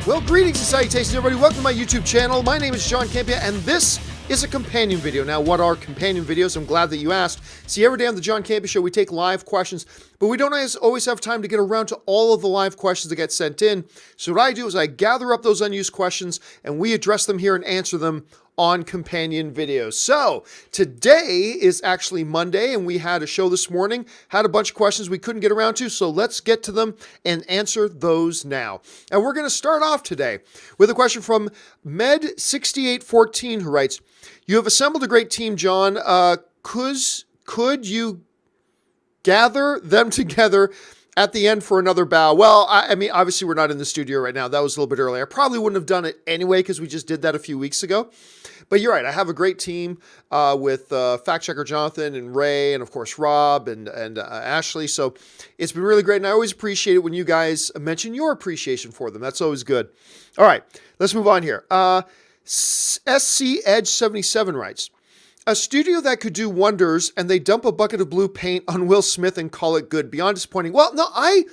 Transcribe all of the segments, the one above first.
Well, greetings and salutations, everybody. Welcome to my YouTube channel. My name is John Campia, and this is a companion video. Now, what are companion videos? I'm glad that you asked. See, every day on the John Campia Show, we take live questions, but we don't always have time to get around to all of the live questions that get sent in. So what I do is I gather up those unused questions, and we address them here and answer them on companion videos. So today is actually Monday, and we had a show this morning, had a bunch of questions we couldn't get around to, so let's get to them and answer those now. And we're going to start off today with a question from Med6814, who writes, "You have assembled a great team, John. Could you gather them together at the end for another bow?" Well, I mean, obviously we're not in the studio right now. That was a little bit early. I probably wouldn't have done it anyway because we just did that a few weeks ago. But you're right. I have a great team with fact checker Jonathan and Ray and, of course, Rob and Ashley. So it's been really great. And I always appreciate it when you guys mention your appreciation for them. That's always good. All right, let's move on here. SC Edge 77 writes, "A studio that could do wonders and they dump a bucket of blue paint on Will Smith and call it good. Beyond disappointing." Well, no, I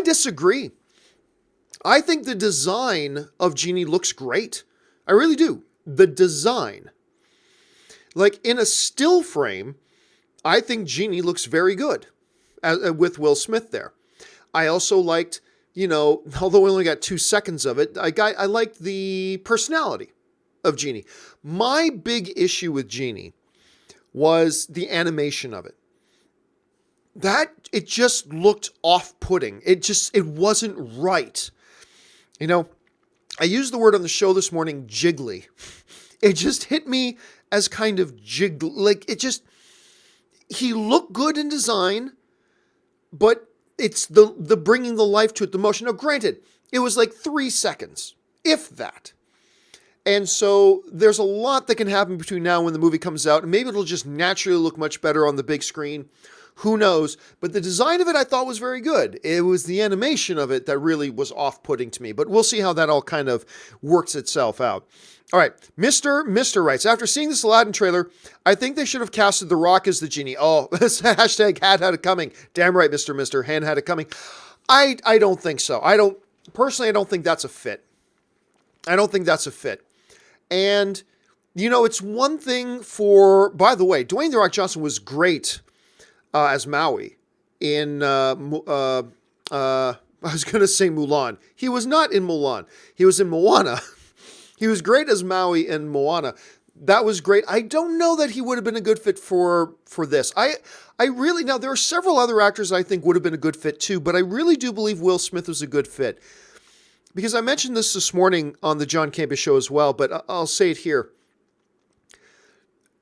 disagree. I think the design of Genie looks great. I really do. The design. Like in a still frame, I think Genie looks very good with Will Smith there. I also liked, although we only got 2 seconds of it, I liked the personality of Genie. My big issue with Genie was the animation of it. It just looked off-putting. It wasn't right. I used the word on the show this morning, jiggly. It just hit me as kind of jiggly. Like, he looked good in design, but it's the bringing the life to it, the motion. Now, granted, it was like 3 seconds, if that. And so there's a lot that can happen between now and when the movie comes out. And maybe it'll just naturally look much better on the big screen. Who knows? But the design of it I thought was very good. It was the animation of it that really was off-putting to me. But we'll see how that all kind of works itself out. All right. Mr. writes, "After seeing this Aladdin trailer, I think they should have casted The Rock as the genie." Oh, hashtag had it coming. Damn right, Mr. Hand had it coming. I don't think so. I don't think that's a fit. I don't think that's a fit. And, it's one thing by the way, Dwayne The Rock Johnson was great as Maui in, I was going to say Mulan. He was not in Mulan. He was in Moana. He was great as Maui in Moana. That was great. I don't know that he would have been a good fit for this. Now there are several other actors I think would have been a good fit too, but I really do believe Will Smith was a good fit. Because I mentioned this morning on the John Campia Show as well, but I'll say it here.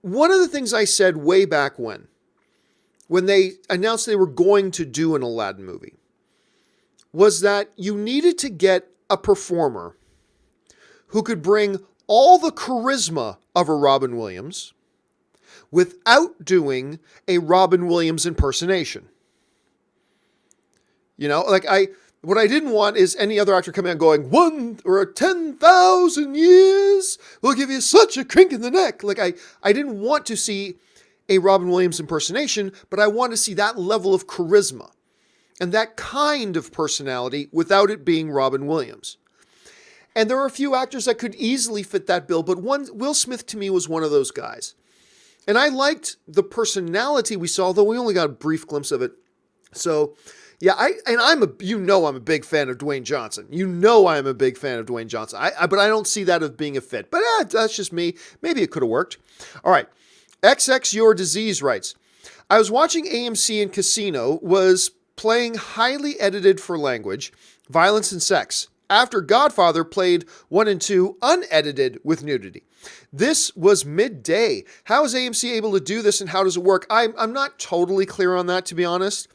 One of the things I said way back when they announced they were going to do an Aladdin movie, was that you needed to get a performer who could bring all the charisma of a Robin Williams without doing a Robin Williams impersonation. What I didn't want is any other actor coming out going, 1 or 10,000 years will give you such a crink in the neck. I didn't want to see a Robin Williams impersonation, but I want to see that level of charisma and that kind of personality without it being Robin Williams. And there are a few actors that could easily fit that bill, but Will Smith to me was one of those guys. And I liked the personality we saw, though we only got a brief glimpse of it. So, yeah, I'm a big fan of Dwayne Johnson. I'm a big fan of Dwayne Johnson. But I don't see that as being a fit. But that's just me. Maybe it could have worked. All right. XX Your Disease writes, "I was watching AMC in Casino, was playing highly edited for language, violence, and sex. After Godfather played 1 and 2 unedited with nudity. This was midday. How is AMC able to do this and how does it work?" I'm not totally clear on that, to be honest.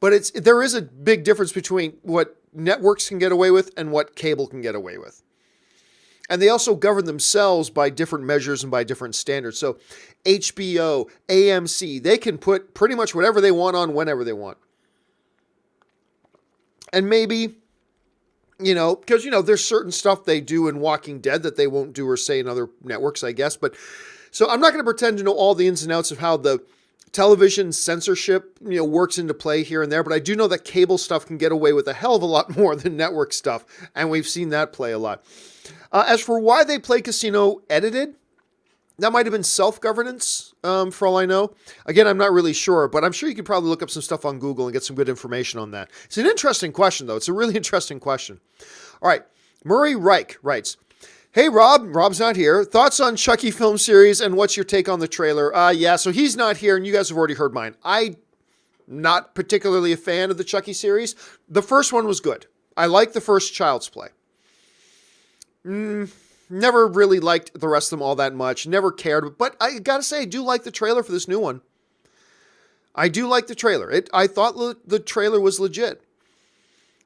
But there is a big difference between what networks can get away with and what cable can get away with. And they also govern themselves by different measures and by different standards. So HBO, AMC, they can put pretty much whatever they want on whenever they want. And maybe, because, there's certain stuff they do in Walking Dead that they won't do or say in other networks, I guess. But so I'm not going to pretend to know all the ins and outs of how the television censorship, works into play here and there, but I do know that cable stuff can get away with a hell of a lot more than network stuff, and we've seen that play a lot. As for why they play Casino edited, that might have been self-governance, for all I know. Again, I'm not really sure, but I'm sure you could probably look up some stuff on Google and get some good information on that. It's an interesting question, though. It's a really interesting question. All right, Murray Reich writes, hey, Rob. Rob's not here. Thoughts on Chucky film series, and what's your take on the trailer? Yeah, so he's not here, and you guys have already heard mine. I'm not particularly a fan of the Chucky series. The first one was good. I like the first Child's Play. Never really liked the rest of them all that much. Never cared. But I gotta say, I do like the trailer for this new one. I do like the trailer. I thought the trailer was legit.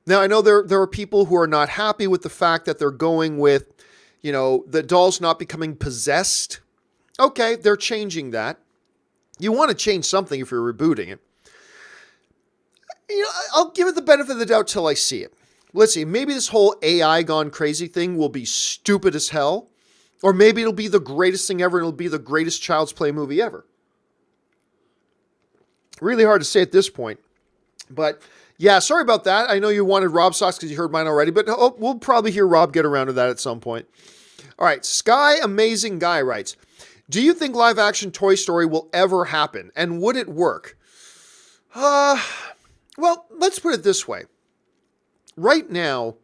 Now, I know there are people who are not happy with the fact that they're going with, the doll's not becoming possessed. Okay, they're changing that. You want to change something if you're rebooting it. I'll give it the benefit of the doubt till I see it. Let's see, maybe this whole AI gone crazy thing will be stupid as hell. Or maybe it'll be the greatest thing ever and it'll be the greatest Child's Play movie ever. Really hard to say at this point. But yeah, sorry about that. I know you wanted Rob's thoughts because you heard mine already, but we'll probably hear Rob get around to that at some point. All right, Sky Amazing Guy writes, do you think live action Toy Story will ever happen? And would it work? Well, let's put it this way. Right now,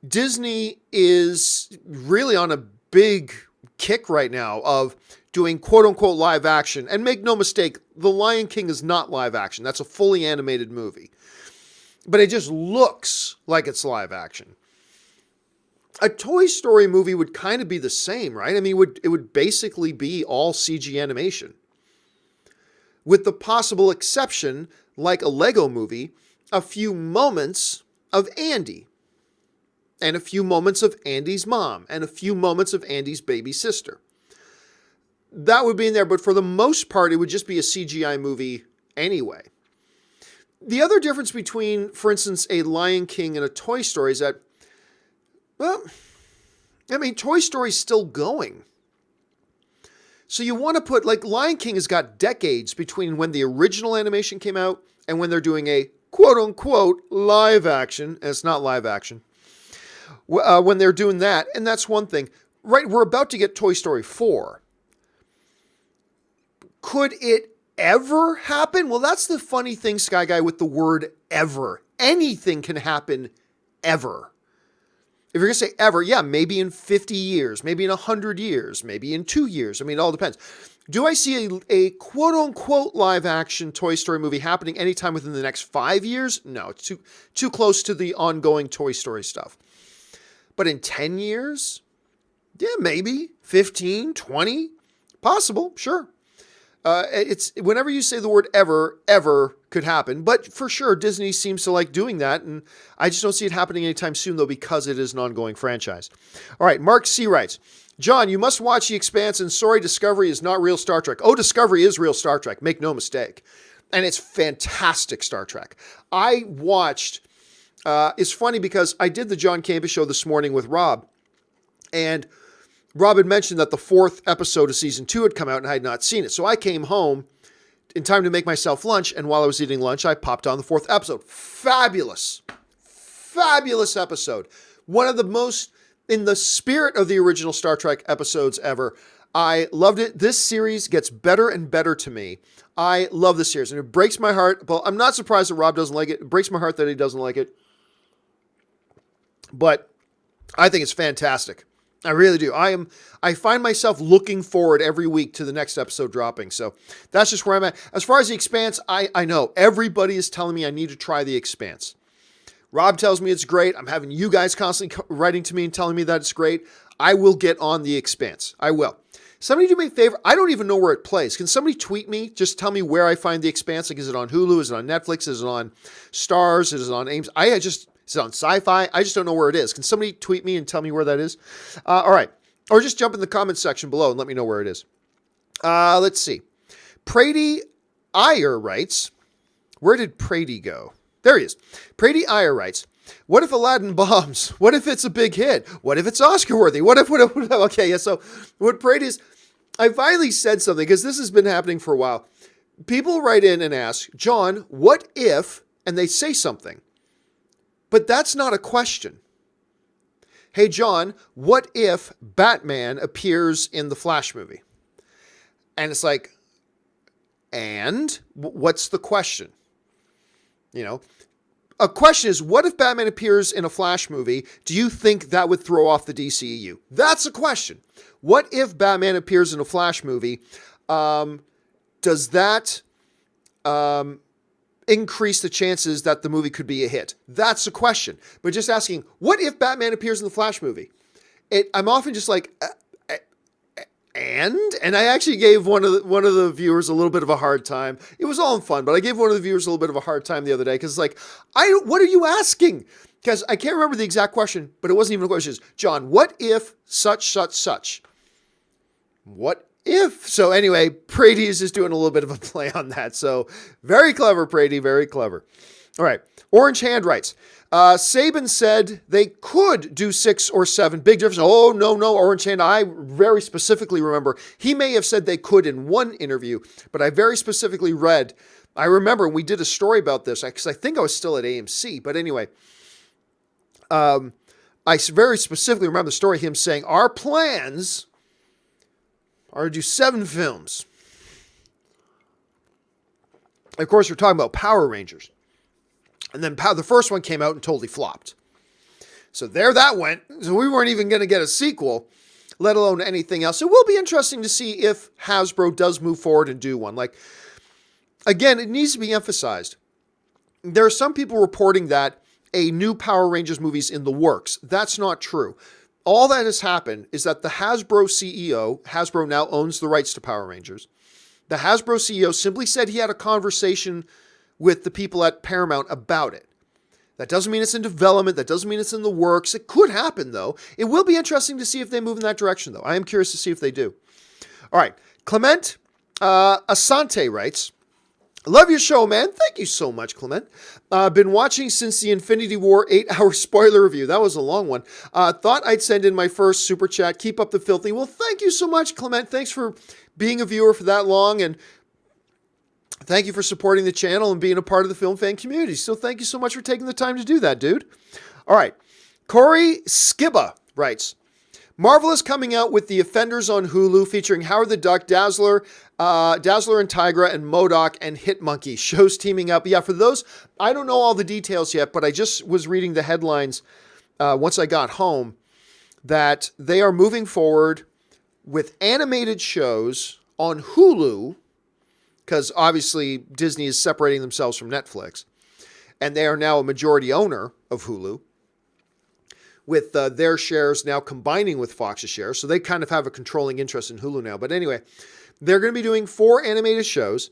Disney is really on a big kick right now of doing quote-unquote live action. And make no mistake, The Lion King is not live action. That's a fully animated movie. But it just looks like it's live action. A Toy Story movie would kind of be the same, right? I mean, it would basically be all CG animation. With the possible exception, like a Lego movie, a few moments of Andy, and a few moments of Andy's mom, and a few moments of Andy's baby sister. That would be in there, but for the most part, it would just be a CGI movie anyway. The other difference between, for instance, a Lion King and a Toy Story is that, Toy Story's still going. So you want to put, Lion King has got decades between when the original animation came out and when they're doing a quote-unquote live action, and it's not live action, when they're doing that, and that's one thing. Right, we're about to get Toy Story 4. Could it ever happen? Well, that's the funny thing, Sky Guy, with the word ever. Anything can happen ever. If you're going to say ever, yeah, maybe in 50 years, maybe in 100 years, maybe in 2 years. I mean, it all depends. Do I see a quote-unquote live-action Toy Story movie happening anytime within the next 5 years? No, it's too close to the ongoing Toy Story stuff. But in 10 years? Yeah, maybe. 15, 20? Possible, sure. It's whenever you say the word ever could happen. But for sure, Disney seems to like doing that, and I just don't see it happening anytime soon, though, because it is an ongoing franchise. All right, Mark C. writes, John, you must watch The Expanse, and sorry, Discovery is not real Star Trek. Oh, Discovery is real Star Trek, make no mistake. And it's fantastic Star Trek. I watched, it's funny because I did the John Campus show this morning with Rob, and Rob had mentioned that the 4th episode of season 2 had come out and I had not seen it. So I came home in time to make myself lunch, and while I was eating lunch, I popped on the 4th episode. Fabulous episode. One of the most, in the spirit of the original Star Trek episodes ever. I loved it. This series gets better and better to me. I love this series, and it breaks my heart. Well, I'm not surprised that Rob doesn't like it. It breaks my heart that he doesn't like it. But I think it's fantastic. I really do. I find myself looking forward every week to the next episode dropping. So that's just where I'm at. As far as The Expanse, I know everybody is telling me I need to try The Expanse. Rob tells me it's great. I'm having you guys constantly writing to me and telling me that it's great. I will get on The Expanse. I will. Somebody do me a favor. I don't even know where it plays. Can somebody tweet me? Just tell me where I find The Expanse. Like, is it on Hulu? Is it on Netflix? Is it on Stars? Is it on Ames? Is it on Sci-Fi? I just don't know where it is. Can somebody tweet me and tell me where that is? All right. Or just jump in the comments section below and let me know where it is. Let's see. Prady Iyer writes, where did Prady go? There he is. Prady Iyer writes, what if Aladdin bombs? What if it's a big hit? What if it's Oscar worthy? What if, okay, yeah, so what Prady is, I finally said something because this has been happening for a while. People write in and ask, John, what if, and they say something, but that's not a question. Hey, John, what if Batman appears in the Flash movie? And it's like, and what's the question? You know, a question is, what if Batman appears in a Flash movie? Do you think that would throw off the DCEU? That's a question. What if Batman appears in a Flash movie? Does that increase the chances that the movie could be a hit? That's a question. But just asking, what if Batman appears in the Flash movie? I'm often just like, and I actually gave one of the viewers a little bit of a hard time. It was all in fun, but I gave one of the viewers a little bit of a hard time the other day because it's like, what are you asking? Because I can't remember the exact question, but it wasn't even a question. It's, John, what if such, such, such? What if? So anyway, Brady is just doing a little bit of a play on that. So very clever, Brady, very clever. All right. Orange Hand writes, Saban said they could do 6 or 7. Big difference. Oh, no, Orange Hand. I very specifically remember he may have said they could in one interview, but I very specifically read, I remember we did a story about this because I think I was still at AMC. But anyway, I very specifically remember the story, him saying, our plans are to do 7 films. Of course, we're talking about Power Rangers. And then the first one came out and totally flopped. So there that went. So we weren't even going to get a sequel, let alone anything else. It will be interesting to see if Hasbro does move forward and do one. Like, again, it needs to be emphasized. There are some people reporting that a new Power Rangers movie is in the works. That's not true. All that has happened is that the Hasbro CEO, Hasbro now owns the rights to Power Rangers. The Hasbro CEO simply said he had a conversation with the people at Paramount about it. That doesn't mean it's in development. That doesn't mean it's in the works. It could happen, though. It will be interesting to see if they move in that direction, though. I am curious to see if they do. All right. Clement Asante writes, love your show, man. Thank you so much, Clement. Been watching since the Infinity War 8-hour spoiler review. That was a long one. Thought I'd send in my first super chat. Keep up the filthy. Well, thank you so much, Clement. Thanks for being a viewer for that long, and thank you for supporting the channel and being a part of the film fan community. So thank you so much for taking the time to do that, dude. All right. Corey Skibba writes, Marvel is coming out with The Offenders on Hulu featuring Howard the Duck, Dazzler and Tigra, and MODOK and Hitmonkey. Shows teaming up. Yeah, for those, I don't know all the details yet, but I just was reading the headlines once I got home that they are moving forward with animated shows on Hulu, because obviously Disney is separating themselves from Netflix, and they are now a majority owner of Hulu, with their shares now combining with Fox's shares. So they kind of have a controlling interest in Hulu now. But anyway, they're going to be doing 4 animated shows,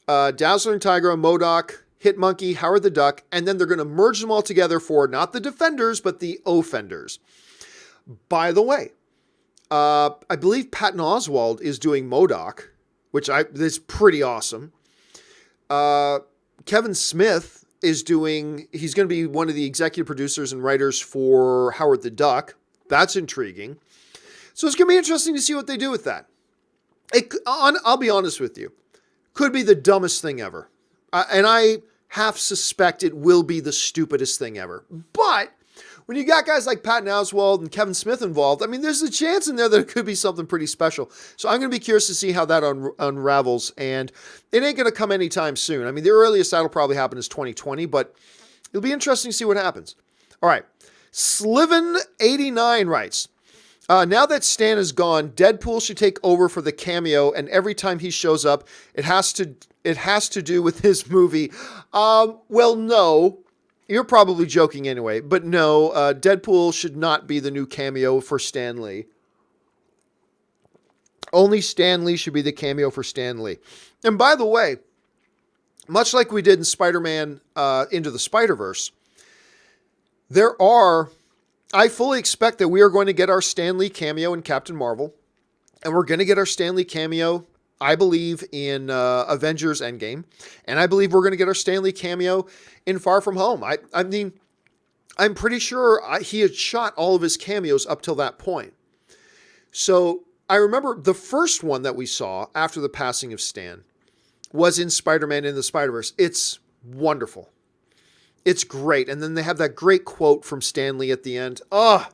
Dazzler and Tigra, MODOK, Hitmonkey, Howard the Duck, and then they're going to merge them all together for not the Defenders, but the Offenders. By the way, I believe Patton Oswalt is doing MODOK, which is pretty awesome. Kevin Smith is he's going to be one of the executive producers and writers for Howard the Duck. That's intriguing. So it's going to be interesting to see what they do with that. I'll be honest with you. Could be the dumbest thing ever. And I half suspect it will be the stupidest thing ever. But when you got guys like Patton Oswalt and Kevin Smith involved, I mean, there's a chance in there that it could be something pretty special. So I'm going to be curious to see how that unravels. And it ain't going to come anytime soon. I mean, the earliest that'll probably happen is 2020, but it'll be interesting to see what happens. All right. Sliven89 writes, now that Stan is gone, Deadpool should take over for the cameo, and every time he shows up, it has to do with his movie. Well, no. You're probably joking anyway, but no, Deadpool should not be the new cameo for Stan Lee. Only Stan Lee should be the cameo for Stan Lee. And by the way, much like we did in Spider-Man Into the Spider-Verse, I fully expect that we are going to get our Stan Lee cameo in Captain Marvel, and we're going to get our Stan Lee cameo, I believe, in Avengers Endgame, and I believe we're going to get our Stan Lee cameo in Far From Home. I mean, I'm pretty sure he had shot all of his cameos up till that point. So I remember the first one that we saw after the passing of Stan was in Spider-Man in the Spider-Verse. It's wonderful. It's great. And then they have that great quote from Stan Lee at the end. Oh,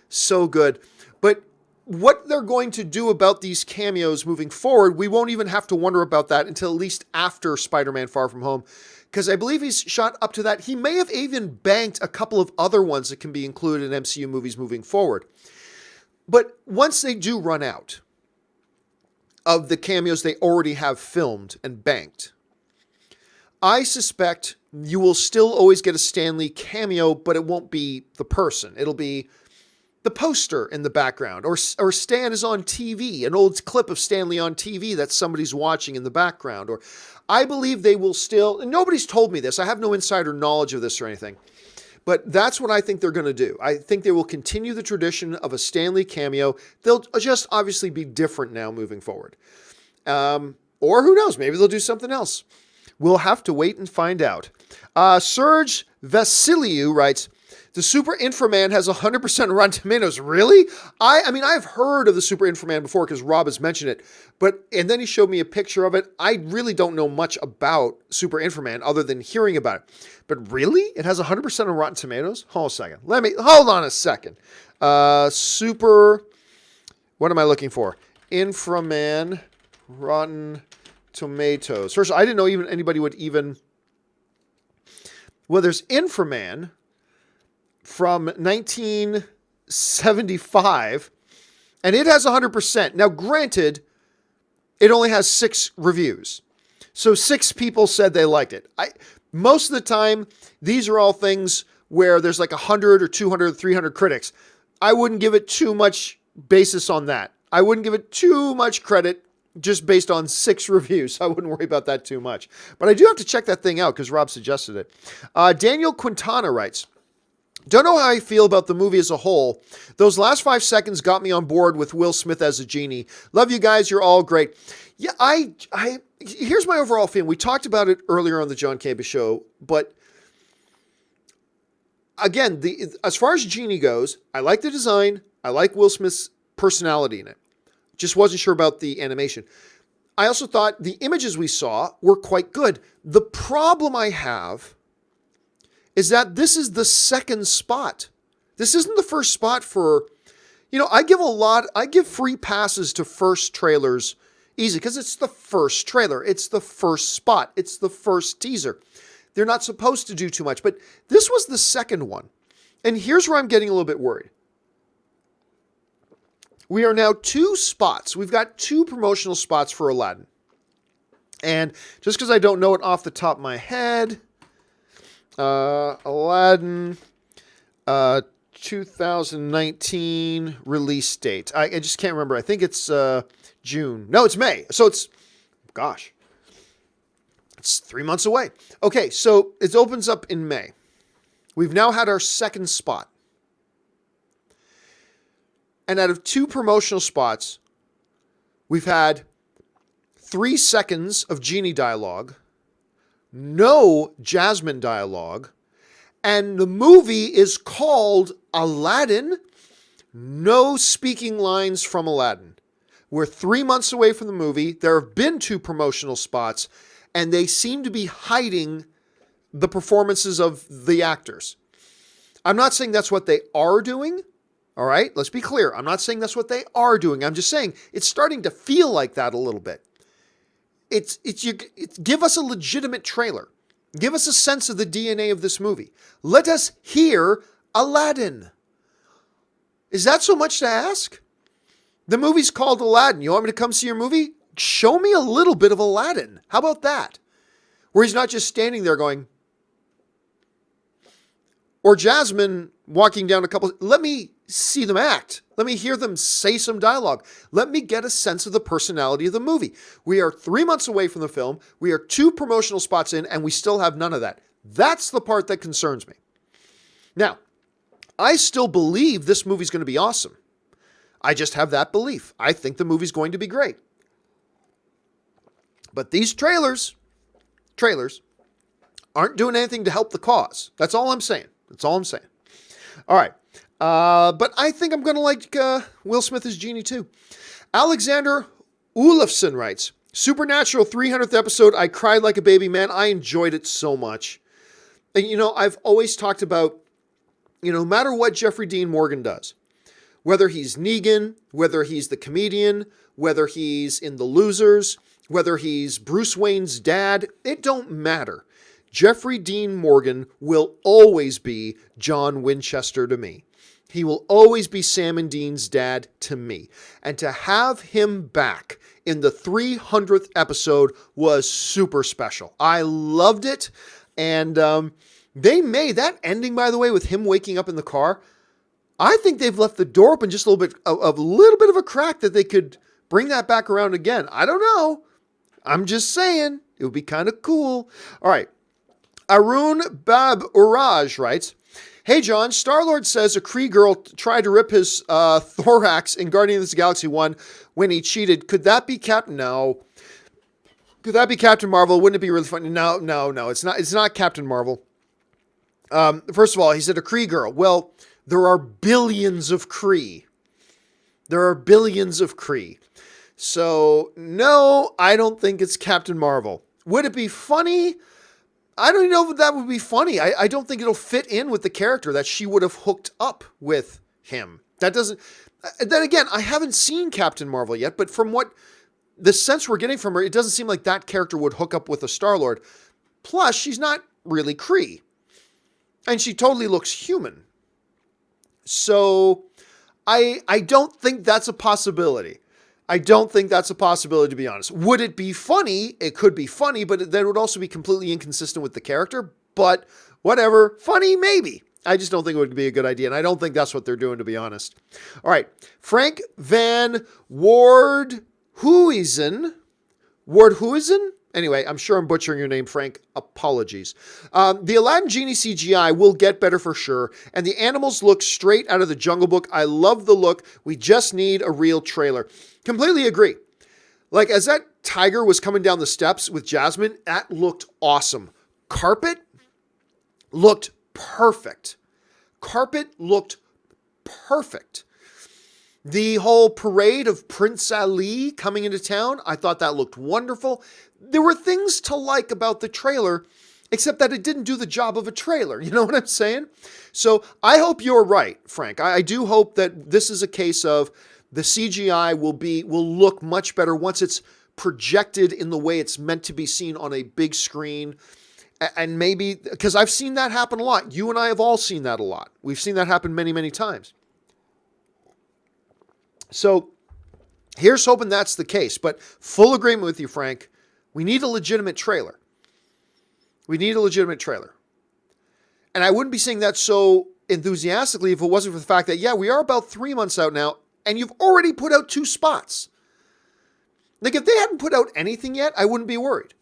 so good. But what they're going to do about these cameos moving forward, we won't even have to wonder about that until at least after Spider-Man Far From Home, because I believe he's shot up to that. He may have even banked a couple of other ones that can be included in MCU movies moving forward. But once they do run out of the cameos they already have filmed and banked, I suspect you will still always get a Stan Lee cameo, but it won't be the person. It'll be the poster in the background, or Stan is on TV, an old clip of Stan Lee on TV that somebody's watching in the background. Or I believe they will still, and nobody's told me this, I have no insider knowledge of this or anything, but that's what I think they're going to do. I think they will continue the tradition of a Stan Lee cameo. They'll just obviously be different now moving forward. Or who knows, maybe they'll do something else. We'll have to wait and find out. Serge Vasiliou writes, the Super Inframan has 100% Rotten Tomatoes. Really? I mean, I've heard of the Super Inframan before because Rob has mentioned it, and then he showed me a picture of it. I really don't know much about Super Inframan other than hearing about it. But really? It has 100% on Rotten Tomatoes? Hold on a second. What am I looking for? Inframan, Rotten Tomatoes. First, I didn't know even anybody would even... Well, there's Inframan from 1975, and it has 100%. Now, granted, it only has 6 reviews. So 6 people said they liked it. Most of the time, these are all things where there's like 100 or 200, 300 critics. I wouldn't give it too much basis on that. I wouldn't give it too much credit just based on 6 reviews. I wouldn't worry about that too much. But I do have to check that thing out because Rob suggested it. Daniel Quintana writes, don't know how I feel about the movie as a whole. Those last 5 seconds got me on board with Will Smith as a genie. Love you guys. You're all great. Yeah, here's my overall feeling. We talked about it earlier on the John Caba show, but again, as far as Genie goes, I like the design. I like Will Smith's personality in it. Just wasn't sure about the animation. I also thought the images we saw were quite good. The problem I have is that this is the second spot. This isn't the first spot for, I give free passes to first trailers easy because it's the first trailer. It's the first spot. It's the first teaser. They're not supposed to do too much, but this was the second one. And here's where I'm getting a little bit worried. We are now 2 spots. We've got 2 promotional spots for Aladdin. And just because I don't know it off the top of my head, Aladdin, 2019 release date. I just can't remember. I think it's June. No, it's May. So it's 3 months away. Okay, so it opens up in May. We've now had our second spot. And out of 2 promotional spots, we've had 3 seconds of Genie dialogue, no Jasmine dialogue, and the movie is called Aladdin, no speaking lines from Aladdin. We're 3 months away from the movie. There have been 2 promotional spots, and they seem to be hiding the performances of the actors. I'm not saying that's what they are doing. All right, let's be clear. I'm not saying that's what they are doing. I'm just saying it's starting to feel like that a little bit. Give us a legitimate trailer. Give us a sense of the DNA of this movie. Let us hear Aladdin. Is that so much to ask? The movie's called Aladdin. You want me to come see your movie? Show me a little bit of Aladdin. How about that? Where he's not just standing there going, or Jasmine walking down a couple. Let me see them act. Let me hear them say some dialogue. Let me get a sense of the personality of the movie. We are 3 months away from the film. We are 2 promotional spots in, and we still have none of that. That's the part that concerns me. Now, I still believe this movie's going to be awesome. I just have that belief. I think the movie's going to be great. But these trailers aren't doing anything to help the cause. That's all I'm saying. All right. But I think I'm going to like Will Smith as Genie too. Alexander Olafson writes, Supernatural 300th episode. I cried like a baby, man. I enjoyed it so much. And, I've always talked about, no matter what Jeffrey Dean Morgan does, whether he's Negan, whether he's the comedian, whether he's in The Losers, whether he's Bruce Wayne's dad, it don't matter. Jeffrey Dean Morgan will always be John Winchester to me. He will always be Sam and Dean's dad to me. And to have him back in the 300th episode was super special. I loved it. And they made that ending, by the way, with him waking up in the car. I think they've left the door open just a little bit of a crack that they could bring that back around again. I don't know. I'm just saying it would be kind of cool. All right. Arun Bab Uraj writes, "Hey John, Star-Lord says a Kree girl tried to rip his thorax in Guardians of the Galaxy 1 when he cheated. Could that be Captain? No. Could that be Captain Marvel? Wouldn't it be really funny? No. It's not Captain Marvel. First of all, he said a Kree girl. Well, there are billions of Kree. So, no, I don't think it's Captain Marvel. Would it be funny? I don't even know if that would be funny. I don't think it'll fit in with the character that she would have hooked up with him. That doesn't... Then again, I haven't seen Captain Marvel yet, but from what the sense we're getting from her, it doesn't seem like that character would hook up with a Star-Lord. Plus, she's not really Kree. And she totally looks human. So, I don't think that's a possibility. To be honest. Would it be funny? It could be funny, but that would also be completely inconsistent with the character. But whatever. Funny, maybe. I just don't think it would be a good idea. And I don't think that's what they're doing, to be honest. All right. Frank Van Wardhuizen. Anyway, I'm sure I'm butchering your name, Frank. Apologies. The Aladdin Genie CGI will get better for sure. And the animals look straight out of the Jungle Book. I love the look. We just need a real trailer. Completely agree. Like, as that tiger was coming down the steps with Jasmine, that looked awesome. Carpet looked perfect. The whole parade of Prince Ali coming into town, I thought that looked wonderful. There were things to like about the trailer, except that it didn't do the job of a trailer. You know what I'm saying? So I hope you're right, Frank. I do hope that this is a case of the CGI will look much better once it's projected in the way it's meant to be seen on a big screen. And maybe, because I've seen that happen a lot. You and I have all seen that a lot. We've seen that happen many, many times. So here's hoping that's the case. But full agreement with you, Frank. We need a legitimate trailer. And I wouldn't be saying that so enthusiastically if it wasn't for the fact that, yeah, we are about 3 months out now, and you've already put out 2 spots. Like, if they hadn't put out anything yet, I wouldn't be worried.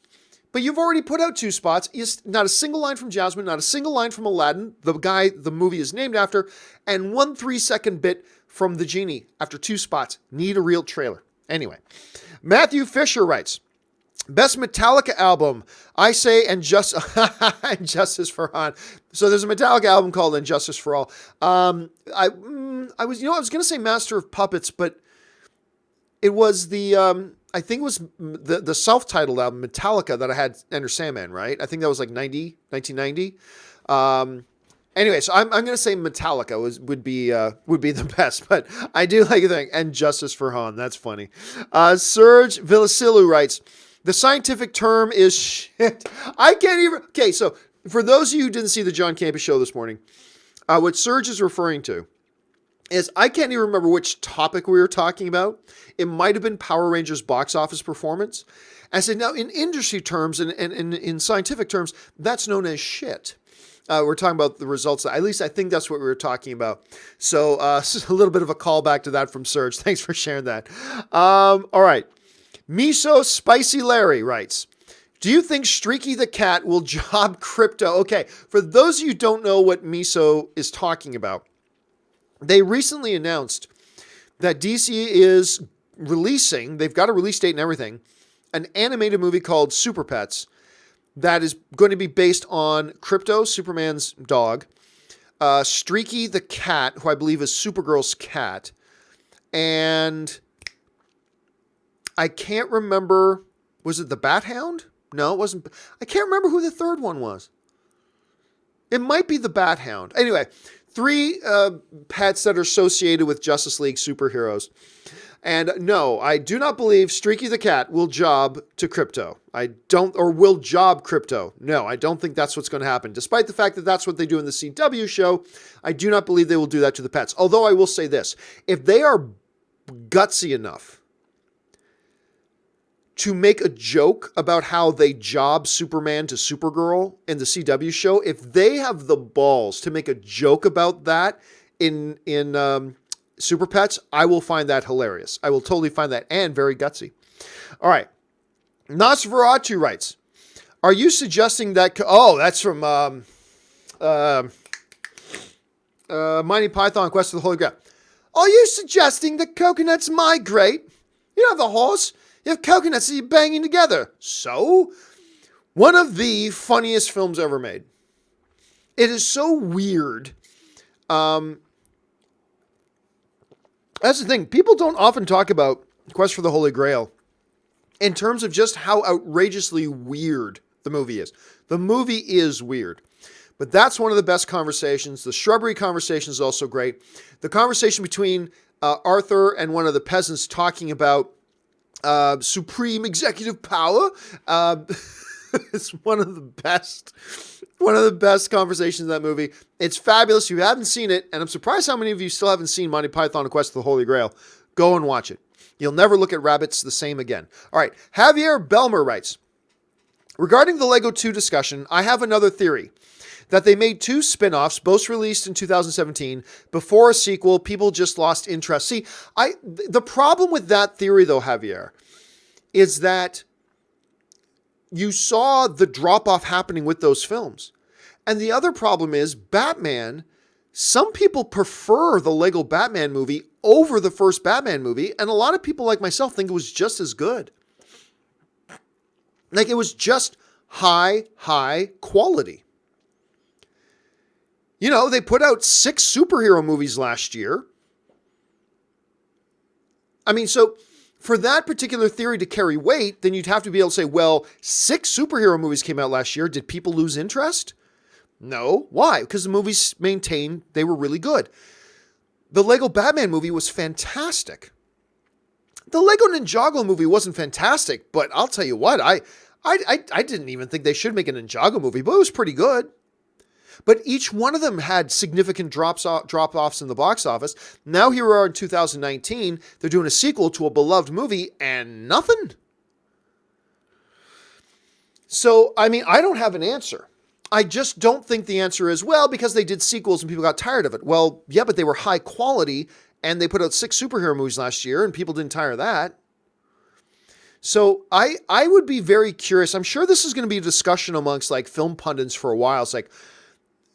But you've already put out 2 spots. Not a single line from Jasmine, not a single line from Aladdin, the guy the movie is named after, and 1 3-second bit from the genie after 2 spots. Need a real trailer. Anyway, Matthew Fisher writes, best Metallica album, I say, and Justice for Han. So there's a Metallica album called And Justice for All. I was going to say Master of Puppets, but it was I think it was the self-titled album, Metallica, that I had Enter Sandman, right? I think that was like 1990. Anyway, so I'm going to say Metallica would be the best, but I do like the thing. And Justice for Han, that's funny. Serge Villasilu writes, the scientific term is shit. I can't even... Okay, so for those of you who didn't see the John Campus show this morning, what Serge is referring to is I can't even remember which topic we were talking about. It might have been Power Rangers box office performance. I said, now in industry terms and in scientific terms, that's known as shit. We're talking about the results. At least I think that's what we were talking about. So a little bit of a callback to that from Serge. Thanks for sharing that. All right. Miso Spicy Larry writes, do you think Streaky the Cat will job Crypto? Okay, for those of you who don't know what Miso is talking about, they recently announced that DC is releasing, they've got a release date and everything, an animated movie called Super Pets that is going to be based on Crypto, Superman's dog, Streaky the Cat, who I believe is Supergirl's cat, and I can't remember Was it the Bat Hound? No, it wasn't. I can't remember who the third one was. It might be the Bat Hound. Anyway, 3 pets that are associated with Justice League superheroes. And no, I do not believe Streaky the cat will job to Crypto. Will job Crypto. No, I don't think that's what's going to happen. Despite the fact that that's what they do in the CW show, I do not believe they will do that to the pets. Although I will say this, if they are gutsy enough to make a joke about how they job Superman to Supergirl in the CW show, if they have the balls to make a joke about that in Super Pets, I will find that hilarious. I will totally find that and very gutsy. All right. Nosferatu writes, are you suggesting that... that's from Monty Python Quest for the Holy Grail. Are you suggesting that coconuts migrate? You don't have the horse. You have coconuts that you're banging together. So, one of the funniest films ever made. It is so weird. That's the thing. People don't often talk about Quest for the Holy Grail in terms of just how outrageously weird the movie is. The movie is weird. But that's one of the best conversations. The shrubbery conversation is also great. The conversation between Arthur and one of the peasants talking about supreme executive power. It's one of the best conversations in that movie. It's fabulous. If you haven't seen it, and I'm surprised how many of you still haven't seen Monty Python and Quest for the Holy Grail. Go and watch it. You'll never look at rabbits the same again. All right. Javier Belmer writes, regarding the Lego 2 discussion, I have another theory. That they made 2 spin-offs, both released in 2017. Before a sequel, people just lost interest. See, the problem with that theory, though, Javier, is that you saw the drop-off happening with those films. And the other problem is Batman. Some people prefer the Lego Batman movie over the first Batman movie. And a lot of people like myself think it was just as good. Like, it was just high quality. You know, they put out 6 superhero movies last year. I mean, so for that particular theory to carry weight, then you'd have to be able to say, well, 6 superhero movies came out last year. Did people lose interest? No. Why? Because the movies maintained they were really good. The Lego Batman movie was fantastic. The Lego Ninjago movie wasn't fantastic, but I'll tell you what, I didn't even think they should make a Ninjago movie, but it was pretty good. But each one of them had significant drop-offs in the box office. Now here we are in 2019. They're doing a sequel to a beloved movie and nothing. So, I mean, I don't have an answer. I just don't think the answer is, well, because they did sequels and people got tired of it. Well, yeah, but they were high quality and they put out 6 superhero movies last year and people didn't tire of that. So I would be very curious. I'm sure this is going to be a discussion amongst like film pundits for a while. It's like,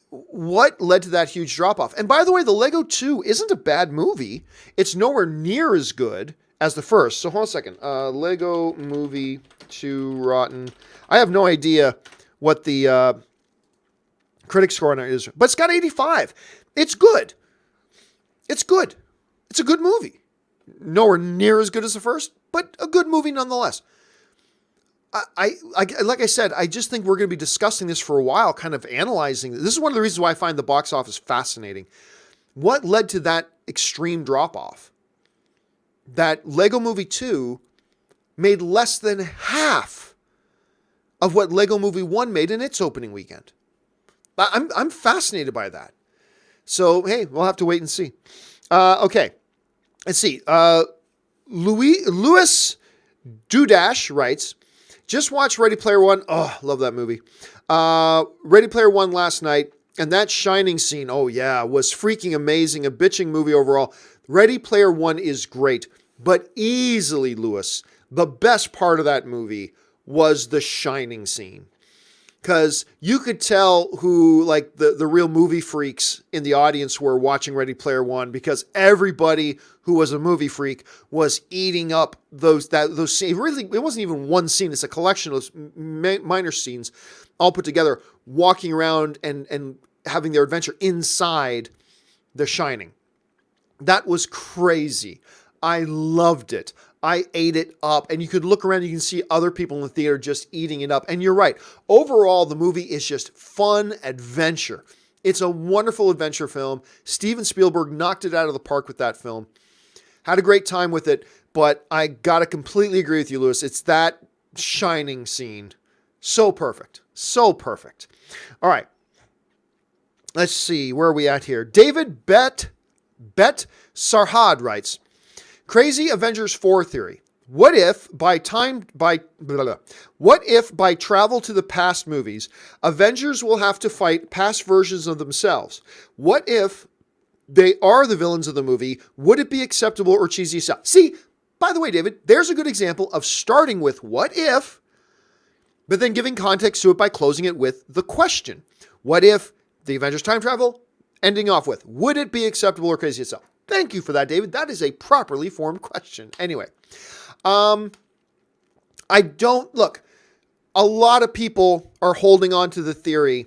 what led to that huge drop-off? And by the way, the Lego 2 isn't a bad movie. It's nowhere near as good as the first. So hold on a second. Lego Movie 2 Rotten. I have no idea what the critic score on it is, but it's got 85. It's good. It's good. It's a good movie. Nowhere near as good as the first, but a good movie nonetheless. I like I said, I just think we're going to be discussing this for a while, kind of analyzing. This is one of the reasons why I find the box office fascinating. What led to that extreme drop-off? That Lego Movie 2 made less than half of what Lego Movie 1 made in its opening weekend. I'm fascinated by that. So, hey, we'll have to wait and see. Okay, let's see. Louis Dudash writes, just watched Ready Player One. Oh, love that movie. Ready Player One last night. And that Shining scene, oh yeah, was freaking amazing. A bitching movie overall. Ready Player One is great. But easily, Lewis, the best part of that movie was the Shining scene. Because you could tell who, like, the real movie freaks in the audience were watching Ready Player One, because everybody who was a movie freak was eating up those scenes. Really, it wasn't even one scene. It's a collection of minor scenes all put together, walking around and having their adventure inside The Shining. That was crazy. I loved it. I ate it up. And you could look around, you can see other people in the theater just eating it up. And you're right. Overall, the movie is just fun adventure. It's a wonderful adventure film. Steven Spielberg knocked it out of the park with that film. Had a great time with it, but I got to completely agree with you, Lewis. It's that shining scene. So perfect. So perfect. All right. Let's see. Where are we at here? David Bet Sarhad writes, Crazy Avengers 4 theory. What if by travel to the past movies, Avengers will have to fight past versions of themselves? What if they are the villains of the movie? Would it be acceptable or cheesy as hell? See, by the way, David, there's a good example of starting with what if, but then giving context to it by closing it with the question. What if the Avengers time travel? Ending off with, would it be acceptable or crazy as hell? Thank you for that, David. That is a properly formed question. Anyway, I don't, look, a lot of people are holding on to the theory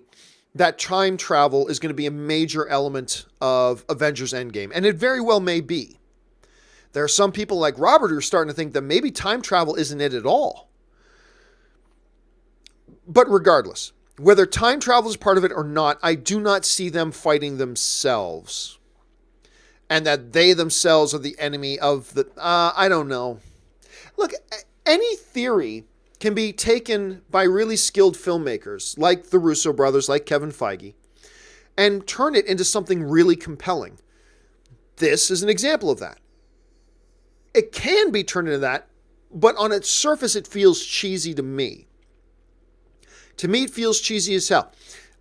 that time travel is going to be a major element of Avengers Endgame, and it very well may be. There are some people like Robert who are starting to think that maybe time travel isn't it at all. But regardless, whether time travel is part of it or not, I do not see them fighting themselves. And that they themselves are the enemy of the... I don't know. Look, any theory can be taken by really skilled filmmakers, like the Russo brothers, like Kevin Feige, and turn it into something really compelling. This is an example of that. It can be turned into that, but on its surface, it feels cheesy to me. To me, it feels cheesy as hell.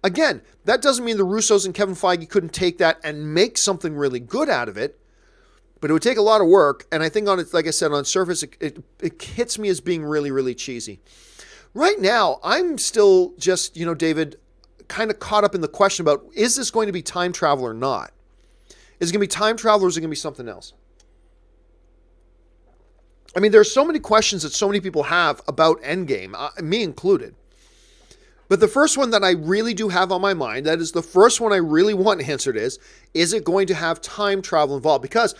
Again, that doesn't mean the Russos and Kevin Feige couldn't take that and make something really good out of it, but it would take a lot of work. And I think on it, like I said, on surface, it hits me as being really, really cheesy. Right now, I'm still just, David, kind of caught up in the question about, is this going to be time travel or not? Is it going to be time travel or is it going to be something else? I mean, there's so many questions that so many people have about Endgame, me included. But the first one that I really do have on my mind, that is the first one I really want answered is it going to have time travel involved? Because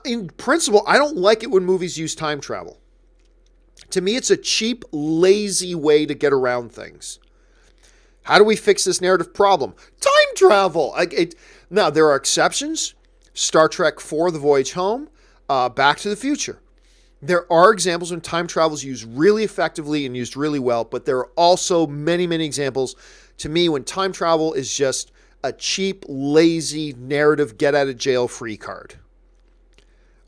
in principle, I don't like it when movies use time travel. To me, it's a cheap, lazy way to get around things. How do we fix this narrative problem? Time travel! Now, there are exceptions. Star Trek IV, The Voyage Home, Back to the Future. There are examples when time travel is used really effectively and used really well, but there are also many, many examples to me when time travel is just a cheap, lazy narrative get-out-of-jail-free card.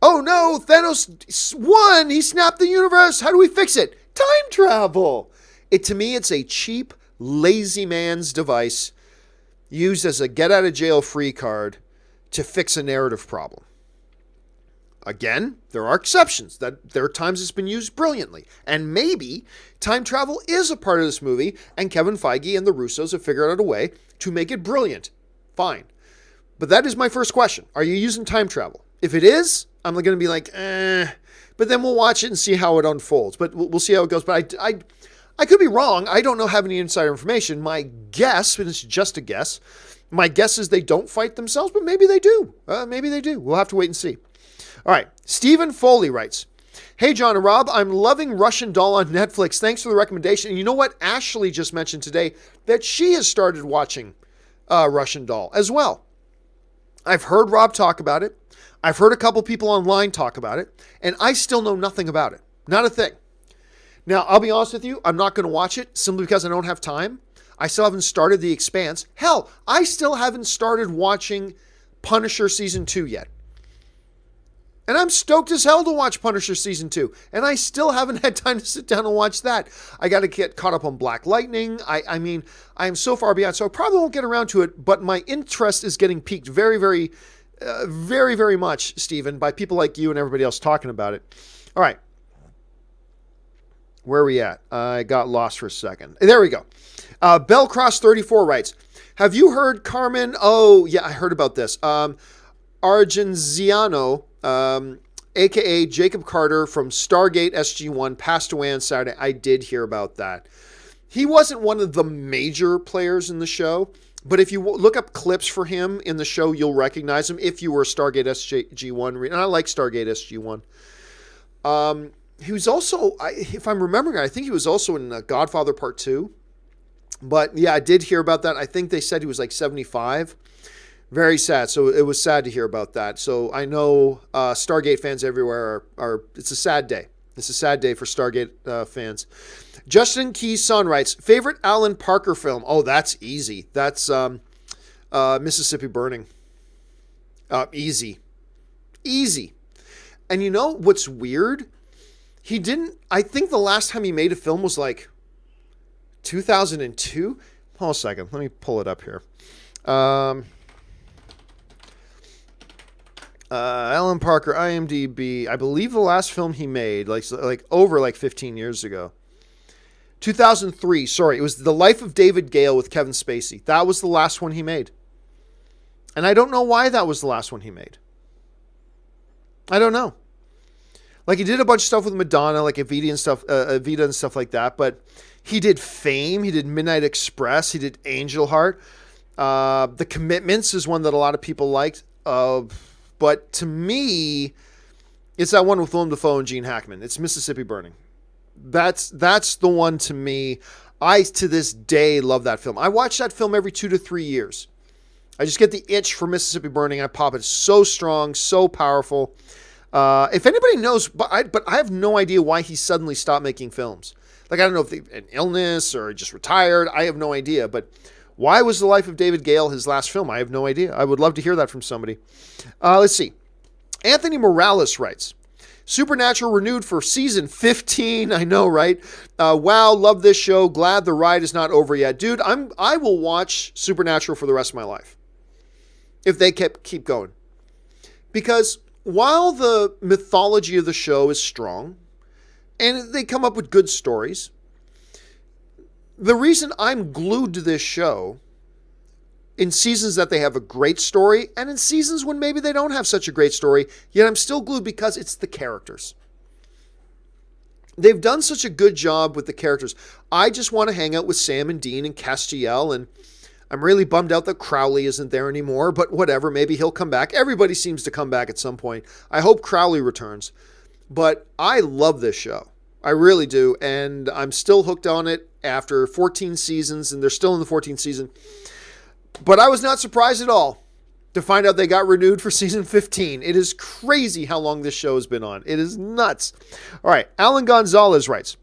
Oh no, Thanos won! He snapped the universe! How do we fix it? Time travel! To me, it's a cheap, lazy man's device used as a get-out-of-jail-free card to fix a narrative problem. Again, there are exceptions. That there are times it's been used brilliantly. And maybe time travel is a part of this movie, and Kevin Feige and the Russos have figured out a way to make it brilliant. Fine. But that is my first question. Are you using time travel? If it is, I'm going to be like, But then we'll watch it and see how it unfolds. But we'll see how it goes. But I could be wrong. I don't have any insider information. My guess, and it's just a guess, my guess is they don't fight themselves, but maybe they do. Maybe they do. We'll have to wait and see. All right, Stephen Foley writes, Hey, John and Rob, I'm loving Russian Doll on Netflix. Thanks for the recommendation. And you know what? Ashley just mentioned today that she has started watching Russian Doll as well. I've heard Rob talk about it. I've heard a couple people online talk about it, and I still know nothing about it. Not a thing. Now, I'll be honest with you, I'm not going to watch it simply because I don't have time. I still haven't started The Expanse. Hell, I still haven't started watching Punisher Season 2 yet. And I'm stoked as hell to watch Punisher Season 2. And I still haven't had time to sit down and watch that. I got to get caught up on Black Lightning. I mean, I am so far behind, so I probably won't get around to it. But my interest is getting piqued very, very, very much, Stephen, by people like you and everybody else talking about it. All right. Where are we at? I got lost for a second. There we go. Bellcross34 writes, Have you heard Carmen? Oh, yeah, I heard about this. Argenziano, a.k.a. Jacob Carter from Stargate SG-1, passed away on Saturday. I did hear about that. He wasn't one of the major players in the show, but if you look up clips for him in the show, you'll recognize him if you were a Stargate SG1. And I like Stargate SG1. He was also, if I'm remembering, I think he was also in Godfather Part 2. But yeah, I did hear about that. I think they said he was like 75. Very sad. So it was sad to hear about that. So I know Stargate fans everywhere are it's a sad day. It's a sad day for Stargate fans. Justin Keyson writes, favorite Alan Parker film? Oh, that's easy. That's Mississippi Burning. Easy. Easy. And you know what's weird? I think the last time he made a film was like 2002. Hold on a second. Let me pull it up here. Alan Parker, IMDb. I believe the last film he made, like over 15 years ago. 2003. Sorry, it was The Life of David Gale with Kevin Spacey. That was the last one he made. And I don't know why that was the last one he made. I don't know. Like, he did a bunch of stuff with Madonna, like Evita and stuff like that. But he did Fame. He did Midnight Express. He did Angel Heart. The Commitments is one that a lot of people liked. But to me, it's that one with Willem Dafoe and Gene Hackman. It's Mississippi Burning. That's the one to me. I, to this day, love that film. I watch that film every 2 to 3 years. I just get the itch for Mississippi Burning. I pop it. It's so strong, so powerful. If anybody knows, but I have no idea why he suddenly stopped making films. Like, I don't know if an illness or just retired. I have no idea. But why was The Life of David Gale his last film? I have no idea. I would love to hear that from somebody. Let's see. Anthony Morales writes, Supernatural renewed for season 15. I know, right? Wow, love this show. Glad the ride is not over yet. Dude, I will watch Supernatural for the rest of my life if they keep going. Because while the mythology of the show is strong and they come up with good stories, the reason I'm glued to this show in seasons that they have a great story and in seasons when maybe they don't have such a great story, yet I'm still glued because it's the characters. They've done such a good job with the characters. I just want to hang out with Sam and Dean and Castiel, and I'm really bummed out that Crowley isn't there anymore, but whatever, maybe he'll come back. Everybody seems to come back at some point. I hope Crowley returns. But I love this show. I really do, and I'm still hooked on it after 14 seasons, and they're still in the 14th season. But I was not surprised at all to find out they got renewed for season 15. It is crazy how long this show has been on. It is nuts. All right, Alan Gonzalez writes,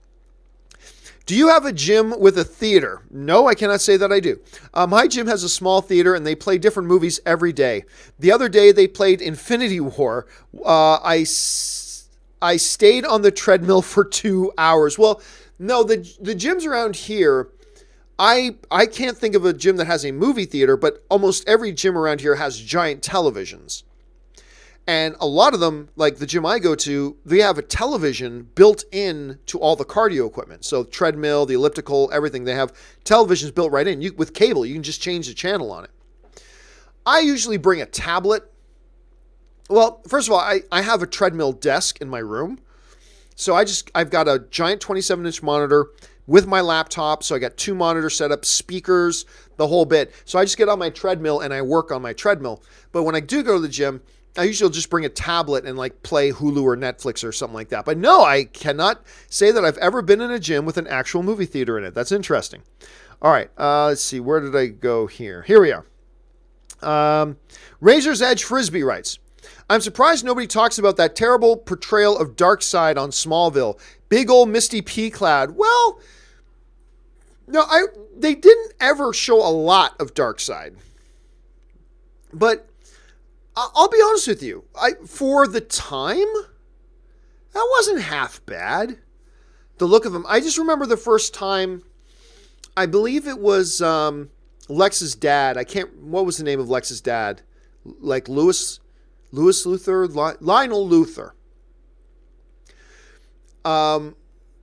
do you have a gym with a theater? No, I cannot say that I do. My gym has a small theater, and they play different movies every day. The other day, they played Infinity War. I stayed on the treadmill for 2 hours. Well, no, the gyms around here, I can't think of a gym that has a movie theater, but almost every gym around here has giant televisions. And a lot of them, like the gym I go to, they have a television built in to all the cardio equipment. So treadmill, the elliptical, everything. They have televisions built right in. With cable, you can just change the channel on it. I usually bring a tablet. Well, first of all, I have a treadmill desk in my room. So I've got a giant 27-inch monitor with my laptop. So I got 2 monitors set up, speakers, the whole bit. So I just get on my treadmill and I work on my treadmill. But when I do go to the gym, I usually just bring a tablet and like play Hulu or Netflix or something like that. But no, I cannot say that I've ever been in a gym with an actual movie theater in it. That's interesting. All right. Let's see. Where did I go here? Here we are. Razor's Edge Frisbee writes, I'm surprised nobody talks about that terrible portrayal of Darkseid on Smallville. Big old Misty P cloud. Well, no, they didn't ever show a lot of Darkseid. But I'll be honest with you. For the time, that wasn't half bad. The look of him. I just remember the first time, I believe it was Lex's dad. What was the name of Lex's dad? Like Lewis Luthor? Lionel Luthor.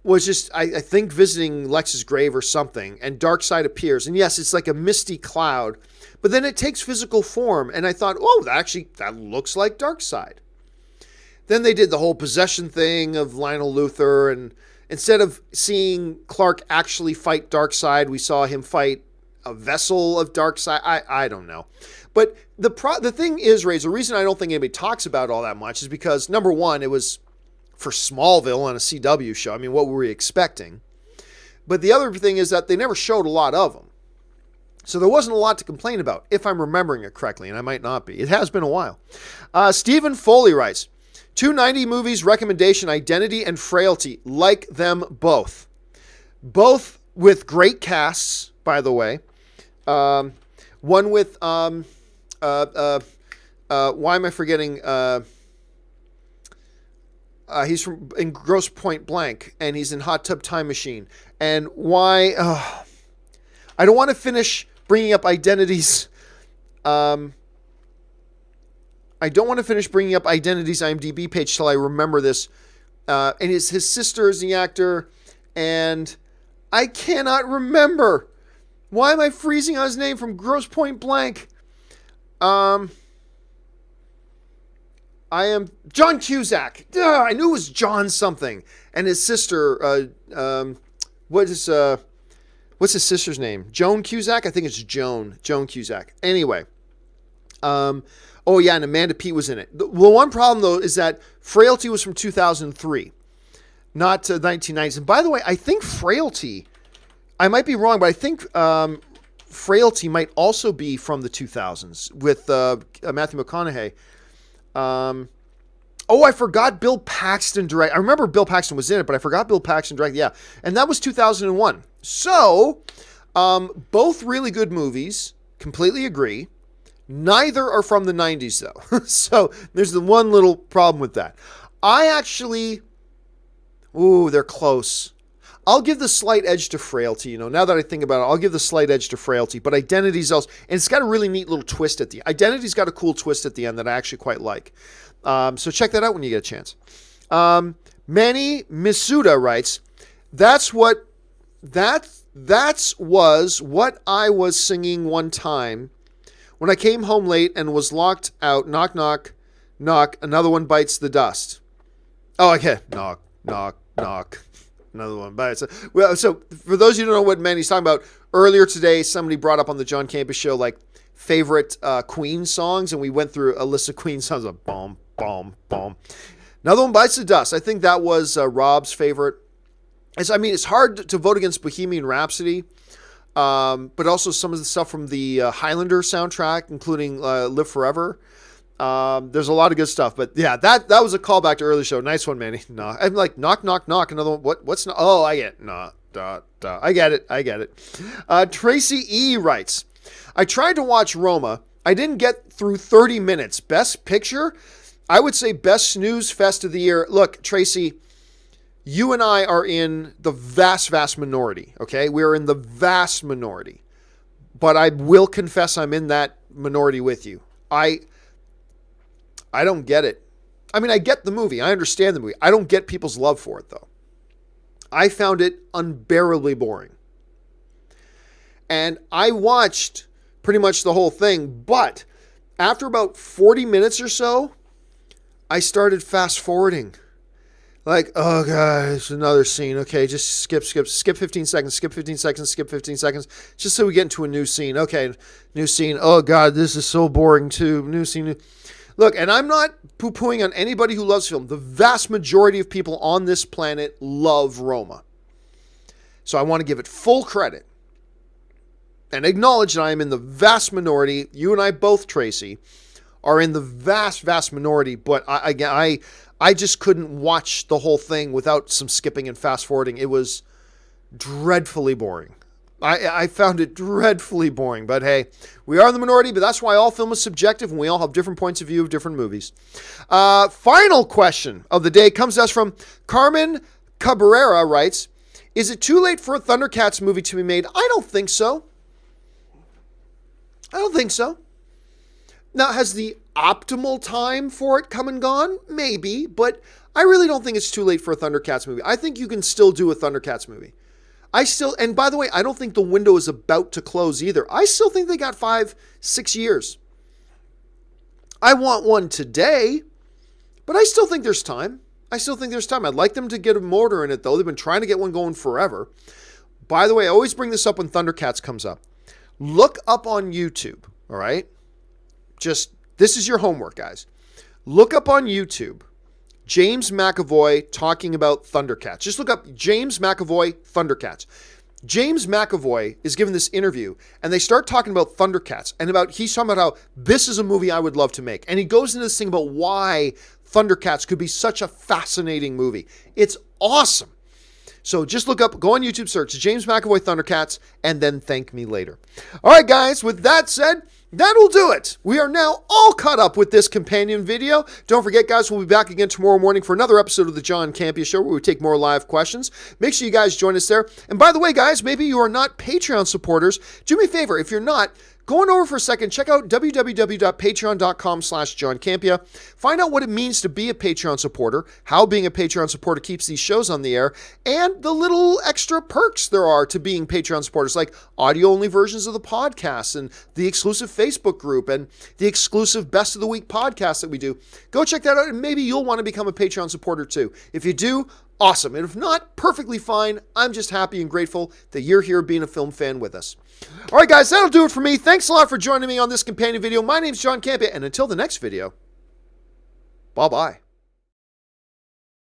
Was just, I think, visiting Lex's grave or something, and Darkseid appears. And yes, it's like a misty cloud, but then it takes physical form, and I thought, oh, that looks like Darkseid. Then they did the whole possession thing of Lionel Luthor, and Instead of seeing Clark actually fight Darkseid, we saw him fight a vessel of Darkseid. I don't know. But the thing is, Ray, the reason I don't think anybody talks about it all that much is because, number one, it was for Smallville on a CW show. I mean, what were we expecting? But the other thing is that they never showed a lot of them. So there wasn't a lot to complain about, if I'm remembering it correctly, and I might not be. It has been a while. Stephen Foley writes, 290 movies recommendation, Identity and Frailty. Like them both. Both with great casts, by the way. One with, why am I forgetting? He's in Gross Point Blank, and he's in Hot Tub Time Machine. And why? I don't want to finish bringing up Identity's. I don't want to finish bringing up Identity's IMDb page till I remember this. And his sister is the actor, and I cannot remember. Why am I freezing on his name from Gross Point Blank? I am John Cusack. I knew it was John something. And his sister, what's his sister's name? Joan Cusack? I think it's Joan Cusack. Anyway. Oh yeah, and Amanda Peet was in it. The one problem though is that Frailty was from 2003, not 1990s. And by the way, I think Frailty, I might be wrong, but I think Frailty might also be from the 2000s with Matthew McConaughey. I forgot Bill Paxton direct. I remember Bill Paxton was in it, but I forgot Bill Paxton direct. Yeah, and that was 2001. So, both really good movies. Completely agree. Neither are from the 90s, though. So, there's the one little problem with that. They're close. I'll give the slight edge to Frailty. Now that I think about it, I'll give the slight edge to Frailty. But Identity's also, and it's got a really neat little twist at the end. Identity's got a cool twist at the end that I actually quite like. So check that out when you get a chance. Manny Misuda writes, that was what I was singing one time when I came home late and was locked out. Knock, knock, knock. Another one bites the dust. Oh, okay. Knock, knock, knock. Another one bites. Well, so for those of you who don't know what Manny's talking about, earlier today somebody brought up on the John Campus show like favorite Queen songs, and we went through a list of Queen songs of boom, boom, boom. Another one bites the dust. I think that was Rob's favorite. It's hard to vote against Bohemian Rhapsody, but also some of the stuff from the Highlander soundtrack, including Live Forever. There's a lot of good stuff, but yeah, that was a callback to earlier show. Nice one, Manny. No, I'm like knock, knock, knock. Another one. What's not? Oh, I get it. No, I get it. Tracy E writes, I tried to watch Roma. I didn't get through 30 minutes. Best picture? I would say best snooze fest of the year. Look, Tracy, you and I are in the vast, vast minority. Okay, we're in the vast minority, but I will confess I'm in that minority with you. I don't get it. I mean, I get the movie. I understand the movie. I don't get people's love for it, though. I found it unbearably boring. And I watched pretty much the whole thing, but after about 40 minutes or so, I started fast forwarding. Like, oh, guys, another scene. Okay, just skip 15 seconds, skip 15 seconds, skip 15 seconds, just so we get into a new scene. Okay, new scene. Oh, God, this is so boring, too. New scene. Look, and I'm not poo-pooing on anybody who loves film. The vast majority of people on this planet love Roma. So I want to give it full credit and acknowledge that I am in the vast minority. You and I both, Tracy, are in the vast, vast minority, but I just couldn't watch the whole thing without some skipping and fast forwarding. It was dreadfully boring. I found it dreadfully boring, but hey, we are in the minority, but that's why all film is subjective and we all have different points of view of different movies. Final question of the day comes to us from Carmen Cabrera writes, is it too late for a Thundercats movie to be made? I don't think so. Now, has the optimal time for it come and gone? Maybe, but I really don't think it's too late for a Thundercats movie. I think you can still do a Thundercats movie. And by the way, I don't think the window is about to close either. I still think they got 5-6 years. I want one today, but I still think there's time. I still think there's time. I'd like them to get a mortar in it, though. They've been trying to get one going forever. By the way, I always bring this up when Thundercats comes up. Look up on YouTube, all right? This is your homework, guys. Look up on YouTube James McAvoy talking about Thundercats. Just look up James McAvoy Thundercats. James McAvoy is given this interview, and they start talking about Thundercats, and he's talking about how this is a movie I would love to make. And he goes into this thing about why Thundercats could be such a fascinating movie. It's awesome. So just look up, go on YouTube, search James McAvoy Thundercats, and then thank me later. All right, guys, with that said, that'll do it. We are now all caught up with this companion video. Don't forget, guys, we'll be back again tomorrow morning for another episode of the John Campea Show where we take more live questions. Make sure you guys join us there. And by the way, guys, maybe you are not Patreon supporters. Do me a favor, if you're not, go on over for a second, check out www.patreon.com/JohnCampea. Find out what it means to be a Patreon supporter, how being a Patreon supporter keeps these shows on the air, and the little extra perks there are to being Patreon supporters, like audio-only versions of the podcasts and the exclusive Facebook group and the exclusive Best of the Week podcast that we do. Go check that out, and maybe you'll want to become a Patreon supporter too. If you do, awesome. And if not, perfectly fine. I'm just happy and grateful that you're here being a film fan with us. All right, guys, that'll do it for me. Thanks a lot for joining me on this companion video. My name's John Campea, and until the next video, bye-bye.